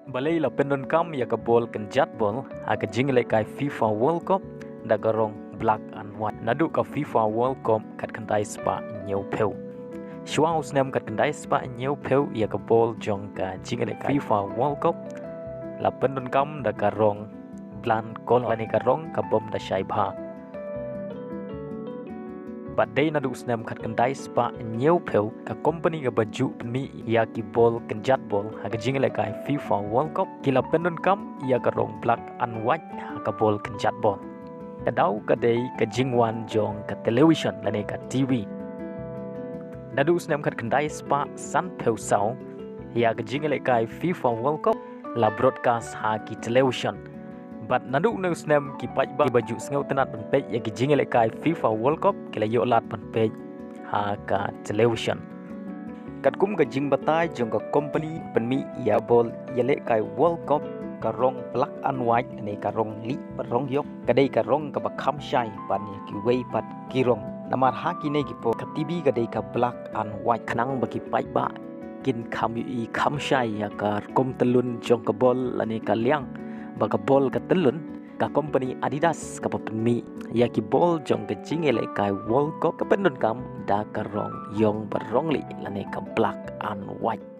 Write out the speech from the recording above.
Balei la Pyndonkam Ïaka bol kenjat bol aga Jingialehkai FIFA World Cup dagarong black and white nadu ka FIFA World Cup kat kendai spa nyeu peu. Shwa usnem kat kendai spa nyeu peu Ïaka bol jong ka Jingialehkai FIFA World Cup la Pyndonkam dagarong blan kol lani garong ka bom da shai bha. Badai nadu usnem kat kendai spa nyeu peu ka company ka baju penmi Ïaki bol kenjat bol aga Jingialehkai FIFA World Cup kila Pyndonkam Ïaka rong black and white ka bol kenjat bol. Kadau kadai ka jingwan jong ka television lani ka TV. Nadu usnem kat kendai spa san peu sau Ïaka Jingialehkai FIFA World Cup la broadcast ha ki television. But nadu usnem ki paj baju sengau tenat penpej Ïaki Jingialehkai FIFA World Cup kila yo lat penpej ha ka television. Kat kum ka jing batai jong ka company penmi ya bol Jingialehkai World Cup karong black and white ni karong li barong yok kadai karong ka bakham shai pan ki wei pat kirong namar ha ki ne ki po ka TV kadai ka black and white khnang bagi pai ba kin kham yu kham shai ya ka kom telun jong ka bol lani ka liang baka bol ka telun ka company Adidas ka penmi ya ki bol jong ka Jingialehkai World Cup ka Pyndonkam da karong yong barong li lani ka black and white.